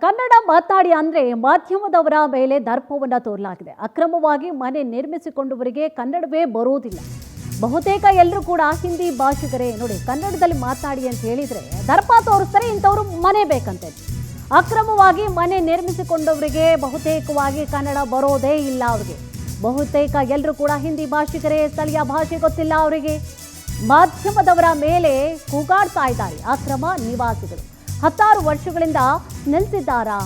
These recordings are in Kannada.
ಕನ್ನಡ ಮಾತನಾಡಿ ಅಂದ್ರೆ ಮಾಧ್ಯಮದವರ ಮೇಲೆ ದರ್ಪವನ್ನು ತೋರಲಾಗಿದೆ. ಅಕ್ರಮವಾಗಿ ಮನೆ ನಿರ್ಮಿಸಿಕೊಂಡವರಿಗೆ ಕನ್ನಡವೇ ಬರೋದಿಲ್ಲ. ಬಹುತೇಕ ಎಲ್ಲರೂ ಕೂಡ ಹಿಂದಿ ಭಾಷಿಗರೇ. ನೋಡಿ, ಕನ್ನಡದಲ್ಲಿ ಮಾತನಾಡಿ ಅಂತ ಹೇಳಿದ್ರೆ ದರ್ಪ ತೋರಿಸ್ತಾರೆ, ಇಂಥವ್ರು ಮನೆ ಬೇಕಂತೆ. ಅಕ್ರಮವಾಗಿ ಮನೆ ನಿರ್ಮಿಸಿಕೊಂಡವರಿಗೆ ಬಹುತೇಕವಾಗಿ ಕನ್ನಡ ಬರೋದೇ ಇಲ್ಲ. ಅವರಿಗೆ ಬಹುತೇಕ ಎಲ್ಲರೂ ಕೂಡ ಹಿಂದಿ ಭಾಷಿಗರೇ, ಸ್ಥಳೀಯ ಭಾಷೆ ಗೊತ್ತಿಲ್ಲ ಅವರಿಗೆ. ಮಾಧ್ಯಮದವರ ಮೇಲೆ ಕೂಗಾಡ್ತಾ ಇದ್ದಾರೆ ಅಕ್ರಮ ನಿವಾಸಿಗಳು. 10 ವರ್ಷಗಳಿಂದ ನೆಲೆಸಿದ್ದಾರಾ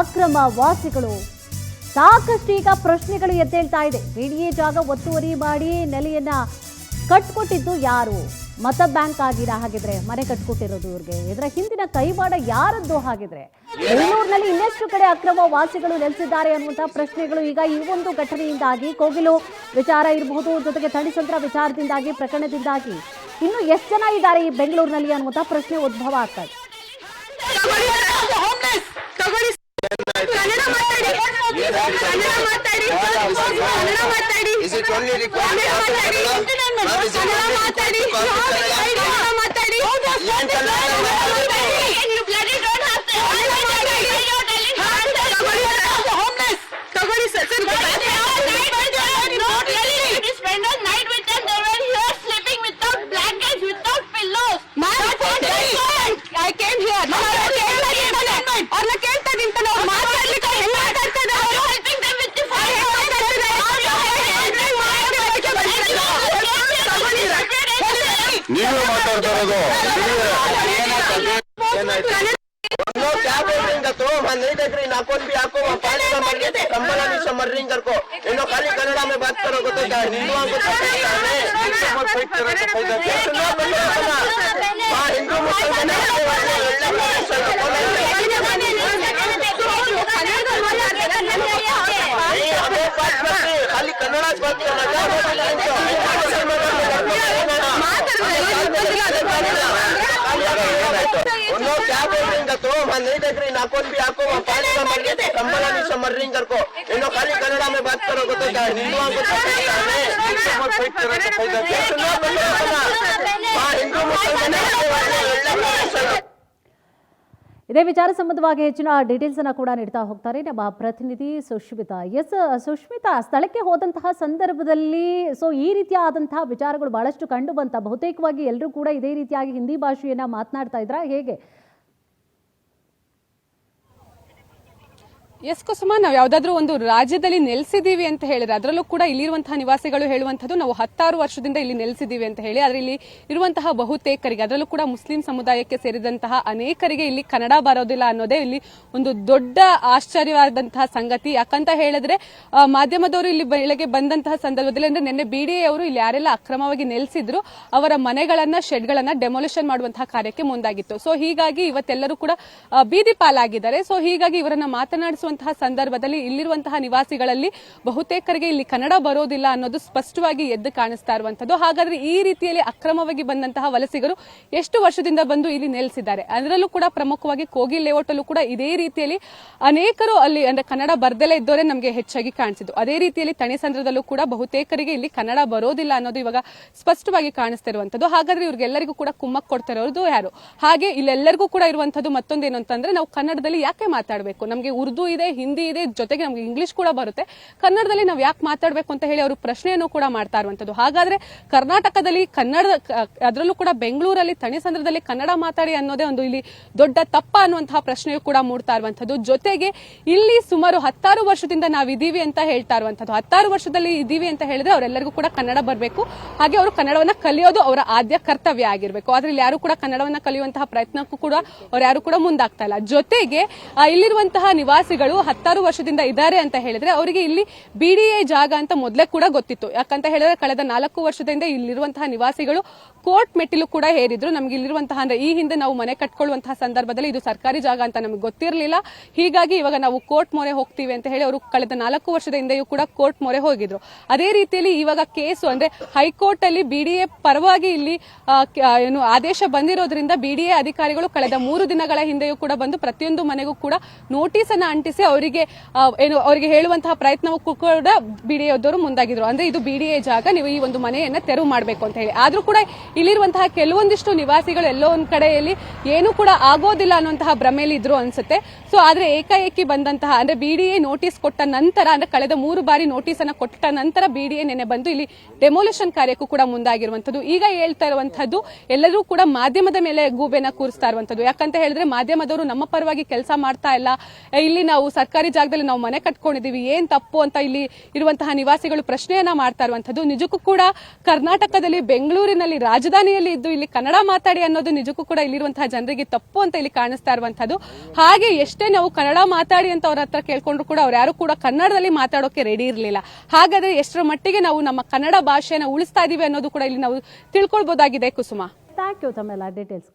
ಅಕ್ರಮ ವಾಸಿಗಳು? ಸಾಕಷ್ಟು ಈಗ ಪ್ರಶ್ನೆಗಳು ಎದ್ದೇಳ್ತಾ ಇದೆ. ಬಿಡಿಎ ಜಾಗ ಒತ್ತುವರಿ ಮಾಡಿ ನೆಲೆಯನ್ನ ಕಟ್ಕೊಟ್ಟಿದ್ದು ಯಾರು? ಮತ ಬ್ಯಾಂಕ್ ಆಗಿರಾ ಹಾಗಿದ್ರೆ ಮನೆ ಕಟ್ಕೊಟ್ಟಿರೋದು ಇವ್ರಿಗೆ? ಇದರ ಹಿಂದಿನ ಕೈವಾಡ ಯಾರದ್ದು ಹಾಗಿದ್ರೆ? ಬೆಂಗಳೂರಿನಲ್ಲಿ ಇನ್ನೆಷ್ಟು ಕಡೆ ಅಕ್ರಮ ವಾಸಿಗಳು ನೆಲೆಸಿದ್ದಾರೆ ಅನ್ನುವಂತಹ ಪ್ರಶ್ನೆಗಳು ಈಗ ಈ ಒಂದು ಘಟನೆಯಿಂದಾಗಿ, ಕೋಗಿಲು ವಿಚಾರ ಇರಬಹುದು, ಜೊತೆಗೆ ಥಣಿಸಂದ್ರ ವಿಚಾರದಿಂದಾಗಿ, ಪ್ರಕರಣದಿಂದಾಗಿ ಇನ್ನು ಎಷ್ಟು ಜನ ಇದ್ದಾರೆ ಈ ಬೆಂಗಳೂರಿನಲ್ಲಿ ಅನ್ನುವಂತಹ ಪ್ರಶ್ನೆ ಉದ್ಭವ ಆಗ್ತಾ ಇದೆ. ನೀವು ಮಾತಾಡ್ತಾರೋದು खाली कन्नड़ में बात करो तो हिंदुओं को हिंदू खाली कन्नड़ बात क्या बोल रही तो नहीं देख रही नाकोन भी आपको मर रही को खाली कन्नड़ में बात करो तो हिंदुओं को ಇದೇ ವಿಚಾರ ಸಂಬಂಧವಾಗಿ ಹೆಚ್ಚಿನ ಡೀಟೇಲ್ಸ್ ಅನ್ನು ಕೂಡ ನೀಡ್ತಾ ಹೋಗ್ತಾರೆ ನಮ್ಮ ಪ್ರತಿನಿಧಿ ಸುಷ್ಮಿತಾ. ಸುಷ್ಮಿತಾ, ಸ್ಥಳಕ್ಕೆ ಹೋದಂತಹ ಸಂದರ್ಭದಲ್ಲಿ ಈ ರೀತಿಯಾದಂತಹ ವಿಚಾರಗಳು ಬಹಳಷ್ಟು ಕಂಡು ಬಂತ. ಬಹುತೇಕವಾಗಿ ಎಲ್ಲರೂ ಕೂಡ ಇದೇ ರೀತಿಯಾಗಿ ಹಿಂದಿ ಭಾಷೆಯನ್ನ ಮಾತನಾಡ್ತಾ ಇದ್ರಾ ಹೇಗೆ? ಎಸ್ ಕುಸುಮ, ನಾವು ಯಾವ್ದಾದ್ರು ಒಂದು ರಾಜ್ಯದಲ್ಲಿ ನೆಲೆಸಿದೀವಿ ಅಂತ ಹೇಳಿದ್ರೆ ಅದರಲ್ಲೂ ಕೂಡ ಇಲ್ಲಿರುವಂತಹ ನಿವಾಸಿಗಳು ಹೇಳುವಂತದ್ದು ನಾವು 16 ವರ್ಷದಿಂದ ಇಲ್ಲಿ ನೆಲೆಸಿದೀವಿ ಅಂತ ಹೇಳಿ. ಆದ್ರೆ ಇಲ್ಲಿ ಇರುವಂತಹ ಬಹುತೇಕರಿಗೆ, ಅದರಲ್ಲೂ ಕೂಡ ಮುಸ್ಲಿಂ ಸಮುದಾಯಕ್ಕೆ ಸೇರಿದಂತಹ ಅನೇಕರಿಗೆ ಇಲ್ಲಿ ಕನ್ನಡ ಬರೋದಿಲ್ಲ ಅನ್ನೋದೇ ಇಲ್ಲಿ ಒಂದು ದೊಡ್ಡ ಆಶ್ಚರ್ಯವಾದಂತಹ ಸಂಗತಿ. ಯಾಕಂತ ಹೇಳಿದ್ರೆ ಮಾಧ್ಯಮದವರು ಇಲ್ಲಿ ಬೆಳಗ್ಗೆ ಬಂದಂತಹ ಸಂದರ್ಭದಲ್ಲಿ, ಅಂದ್ರೆ ನಿನ್ನೆ ಬಿಡಿಎ ಅವರು ಇಲ್ಲಿ ಯಾರೆಲ್ಲ ಅಕ್ರಮವಾಗಿ ನೆಲೆಸಿದ್ರು ಅವರ ಮನೆಗಳನ್ನ, ಶೆಡ್ಗಳನ್ನ ಡೆಮೊಲಿಷನ್ ಮಾಡುವಂತಹ ಕಾರ್ಯಕ್ಕೆ ಮುಂದಾಗಿತ್ತು. ಸೊ ಹೀಗಾಗಿ ಇವತ್ತೆಲ್ಲರೂ ಕೂಡ ಬೀದಿ ಪಾಲಾಗಿದ್ದಾರೆ. ಸೊ ಹೀಗಾಗಿ ಇವರನ್ನ ಮಾತನಾಡಿಸುವ ಸಂದರ್ಭದಲ್ಲಿ ಇಲ್ಲಿರುವಂತಹ ನಿವಾಸಿಗಳಲ್ಲಿ ಬಹುತೇಕರಿಗೆ ಇಲ್ಲಿ ಕನ್ನಡ ಬರೋದಿಲ್ಲ ಅನ್ನೋದು ಸ್ಪಷ್ಟವಾಗಿ ಎದ್ದು ಕಾಣಿಸ್ತಾ ಇರುವಂತದ್ದು. ಹಾಗಾದ್ರೆ ಈ ರೀತಿಯಲ್ಲಿ ಅಕ್ರಮವಾಗಿ ಬಂದಂತಹ ವಲಸಿಗರು ಎಷ್ಟು ವರ್ಷದಿಂದ ಬಂದು ಇಲ್ಲಿ ನೆಲೆಸಿದ್ದಾರೆ? ಅದರಲ್ಲೂ ಕೂಡ ಪ್ರಮುಖವಾಗಿ ಕೋಗಿಲ್ ಲೇಔಟ್ ಅಲ್ಲೂ ಕೂಡ ಇದೇ ರೀತಿಯಲ್ಲಿ ಅನೇಕರು ಅಲ್ಲಿ ಅಂದ್ರೆ ಕನ್ನಡ ಬರ್ದಲೇ ಇದ್ದವರೇ ನಮಗೆ ಹೆಚ್ಚಾಗಿ ಕಾಣಿಸಿದ್ದು. ಅದೇ ರೀತಿಯಲ್ಲಿ ಥಣಿಸಂದ್ರದಲ್ಲೂ ಕೂಡ ಬಹುತೇಕರಿಗೆ ಇಲ್ಲಿ ಕನ್ನಡ ಬರೋದಿಲ್ಲ ಅನ್ನೋದು ಇವಾಗ ಸ್ಪಷ್ಟವಾಗಿ ಕಾಣಿಸ್ತಾ ಇರುವಂತದ್ದು. ಹಾಗಾದ್ರೆ ಇವ್ರಿಗೆಲ್ಲರಿಗೂ ಕೂಡ ಕುಮ್ಮಕ್ ಕೊಡ್ತಾ ಇರೋದು ಯಾರು? ಹಾಗೆ ಇಲ್ಲೆಲ್ಲರಿಗೂ ಕೂಡ ಇರುವಂತದ್ದು ಮತ್ತೊಂದೇನು ಅಂತಂದ್ರೆ, ನಾವು ಕನ್ನಡದಲ್ಲಿ ಯಾಕೆ ಮಾತಾಡಬೇಕು? ನಮಗೆ ಉರ್ದು ಇದೆ, ಹಿಂದಿ ಇದೆ, ಜೊತೆಗೆ ನಮ್ಗೆ ಇಂಗ್ಲಿಷ್ ಕೂಡ ಬರುತ್ತೆ, ಕನ್ನಡದಲ್ಲಿ ನಾವು ಯಾಕೆ ಮಾತಾಡಬೇಕು ಅಂತ ಹೇಳಿ ಅವರು ಪ್ರಶ್ನೆಯನ್ನು ಕೂಡ ಮಾಡ್ತಾ ಇರುವಂತದ್ದು. ಹಾಗಾದ್ರೆ ಕರ್ನಾಟಕದಲ್ಲಿ ಕನ್ನಡ, ಅದರಲ್ಲೂ ಕೂಡ ಬೆಂಗಳೂರಲ್ಲಿ ಥಣಿಸಂದ್ರದಲ್ಲಿ ಕನ್ನಡ ಮಾತಾಡಿ ಅನ್ನೋದೇ ಒಂದು ಇಲ್ಲಿ ದೊಡ್ಡ ತಪ್ಪ ಅನ್ನುವಂತಹ ಪ್ರಶ್ನೆಯೂ ಕೂಡ ಮೂಡ್ತಾ ಇರುವಂತದ್ದು. ಜೊತೆಗೆ ಇಲ್ಲಿ ಸುಮಾರು 16 ವರ್ಷದಿಂದ ನಾವಿದೀವಿ ಅಂತ ಹೇಳ್ತಾ ಇರುವಂತದ್ದು. 16 ವರ್ಷದಲ್ಲಿ ಇದೀವಿ ಅಂತ ಹೇಳಿದ್ರೆ ಅವರೆಲ್ಲರಿಗೂ ಕೂಡ ಕನ್ನಡ ಬರಬೇಕು, ಹಾಗೆ ಅವರು ಕನ್ನಡವನ್ನ ಕಲಿಯೋದು ಅವರ ಆದ್ಯ ಕರ್ತವ್ಯ ಆಗಿರ್ಬೇಕು. ಆದ್ರೆ ಇಲ್ಲಿ ಯಾರು ಕೂಡ ಕನ್ನಡವನ್ನ ಕಲಿಯುವಂತಹ ಪ್ರಯತ್ನಕ್ಕೂ ಕೂಡ ಅವ್ರು ಯಾರು ಕೂಡ ಮುಂದಾಗ್ತಾ ಇಲ್ಲ. ಜೊತೆಗೆ ಇಲ್ಲಿರುವಂತಹ ನಿವಾಸಿಗಳು 16 ವರ್ಷದಿಂದ ಇದ್ದಾರೆ ಅಂತ ಹೇಳಿದ್ರೆ ಅವರಿಗೆ ಇಲ್ಲಿ ಬಿಡಿಎ ಜಾಗ ಅಂತ ಮೊದಲೇ ಕೂಡ ಗೊತ್ತಿತ್ತು. ಯಾಕಂತ ಹೇಳಿದ್ರೆ ಕಳೆದ 4 ವರ್ಷದಿಂದ ಇಲ್ಲಿರುವಂತಹ ನಿವಾಸಿಗಳು ಕೋರ್ಟ್ ಮೆಟ್ಟಿಲು ಕೂಡ ಹೇರಿದ್ರು. ನಮ್ಗೆ ಇಲ್ಲಿರುವಂತಹ ಅಂದ್ರೆ ಈ ಹಿಂದೆ ನಾವು ಮನೆ ಕಟ್ಕೊಳ್ಳುವಂತಹ ಸಂದರ್ಭದಲ್ಲಿ ಇದು ಸರ್ಕಾರಿ ಜಾಗ ಅಂತ ನಮಗೆ ಗೊತ್ತಿರಲಿಲ್ಲ, ಹೀಗಾಗಿ ಇವಾಗ ನಾವು ಕೋರ್ಟ್ ಮೊರೆ ಹೋಗ್ತೀವಿ ಅಂತ ಹೇಳಿ ಅವರು ಕಳೆದ 4 ವರ್ಷದ ಹಿಂದೆಯೂ ಕೂಡ ಕೋರ್ಟ್ ಮೊರೆ ಹೋಗಿದ್ರು. ಅದೇ ರೀತಿಯಲ್ಲಿ ಇವಾಗ ಕೇಸು ಅಂದ್ರೆ ಹೈಕೋರ್ಟ್ ಅಲ್ಲಿ ಬಿಡಿಎ ಪರವಾಗಿ ಇಲ್ಲಿ ಏನು ಆದೇಶ ಬಂದಿರೋದ್ರಿಂದ ಬಿಡಿಎ ಅಧಿಕಾರಿಗಳು ಕಳೆದ 3 ದಿನಗಳ ಹಿಂದೆಯೂ ಕೂಡ ಬಂದು ಪ್ರತಿಯೊಂದು ಮನೆಗೂ ಕೂಡ ನೋಟಿಸ್ ಅನ್ನ ಅಂಟಿಸಿ ನಡೆಸಿ ಅವರಿಗೆ ಅವರಿಗೆ ಹೇಳುವಂತಹ ಪ್ರಯತ್ನಕ್ಕೂ ಕೂಡ ಬಿಡಿಎದವರು ಮುಂದಾಗಿದ್ರು. ಅಂದ್ರೆ ಇದು ಬಿಡಿಎ ಜಾಗ, ನೀವು ಈ ಒಂದು ಮನೆಯನ್ನ ತೆರವು ಮಾಡಬೇಕು ಅಂತ ಹೇಳಿ. ಆದ್ರೂ ಕೂಡ ಇಲ್ಲಿರುವಂತಹ ಕೆಲವೊಂದಿಷ್ಟು ನಿವಾಸಿಗಳು ಎಲ್ಲೋ ಒಂದ್ ಕಡೆಯಲ್ಲಿ ಏನು ಕೂಡ ಆಗೋದಿಲ್ಲ ಅನ್ನುವಂತಹ ಭ್ರಮೆಯಲ್ಲಿ ಇದ್ರು ಅನ್ಸುತ್ತೆ. ಸೊ ಆದ್ರೆ ಏಕಾಏಕಿ ಬಂದಂತಹ ಅಂದ್ರೆ ಬಿಡಿಎ ನೋಟಿಸ್ ಕೊಟ್ಟ ನಂತರ, ಅಂದ್ರೆ ಕಳೆದ 3 ಬಾರಿ ನೋಟಿಸ್ ಅನ್ನ ಕೊಟ್ಟ ನಂತರ ಬಿಡಿಎ ನೆನೆ ಬಂದು ಇಲ್ಲಿ ಡೆಮೋಲಿಷನ್ ಕಾರ್ಯಕ್ಕೂ ಕೂಡ ಮುಂದಾಗಿರುವಂತದ್ದು. ಈಗ ಹೇಳ್ತಾ ಇರುವಂತದ್ದು ಎಲ್ಲರೂ ಕೂಡ ಮಾಧ್ಯಮದ ಮೇಲೆ ಗೂಬೆನ ಕೂರಿಸ್ತಾ ಇರುವಂತದ್ದು. ಯಾಕಂತ ಹೇಳಿದ್ರೆ ಮಾಧ್ಯಮದವರು ನಮ್ಮ ಪರವಾಗಿ ಕೆಲಸ ಮಾಡ್ತಾ ಇಲ್ಲ, ಇಲ್ಲಿ ನಾವು ಸರ್ಕಾರಿ ಜಾಗದಲ್ಲಿ ನಾವು ಮನೆ ಕಟ್ಕೊಂಡಿದೀವಿ, ಏನ್ ತಪ್ಪು ಅಂತ ಇಲ್ಲಿ ಇರುವಂತಹ ನಿವಾಸಿಗಳು ಪ್ರಶ್ನೆಯನ್ನ ಮಾಡ್ತಾ ಇರುವಂತದ್ದು. ನಿಜಕ್ಕೂ ಕೂಡ ಕರ್ನಾಟಕದಲ್ಲಿ ಬೆಂಗಳೂರಿನಲ್ಲಿ ರಾಜಧಾನಿಯಲ್ಲಿ ಇದ್ದು ಇಲ್ಲಿ ಕನ್ನಡ ಮಾತಾಡಿ ಅನ್ನೋದು ನಿಜಕ್ಕೂ ಕೂಡ ಇಲ್ಲಿರುವಂತಹ ಜನರಿಗೆ ತಪ್ಪು ಅಂತ ಇಲ್ಲಿ ಕಾಣಿಸ್ತಾ ಇರುವಂತದ್ದು. ಹಾಗೆ ಎಷ್ಟೇ ನಾವು ಕನ್ನಡ ಮಾತಾಡಿ ಅಂತ ಅವ್ರ ಹತ್ರ ಕೇಳ್ಕೊಂಡ್ರು ಕೂಡ ಅವ್ರು ಯಾರು ಕೂಡ ಕನ್ನಡದಲ್ಲಿ ಮಾತಾಡೋಕೆ ರೆಡಿ ಇರಲಿಲ್ಲ. ಹಾಗಾದ್ರೆ ಎಷ್ಟರ ಮಟ್ಟಿಗೆ ನಾವು ನಮ್ಮ ಕನ್ನಡ ಭಾಷೆಯನ್ನು ಉಳಿಸ್ತಾ ಇದೀವಿ ಅನ್ನೋದು ಕೂಡ ಇಲ್ಲಿ ನಾವು ತಿಳ್ಕೊಳ್ಬಹುದಾಗಿದೆ. ಕುಸುಮ, ಥ್ಯಾಂಕ್ ಯು ತಮ್ಮೆಲ್ಲ ಡೀಟೇಲ್ಸ್.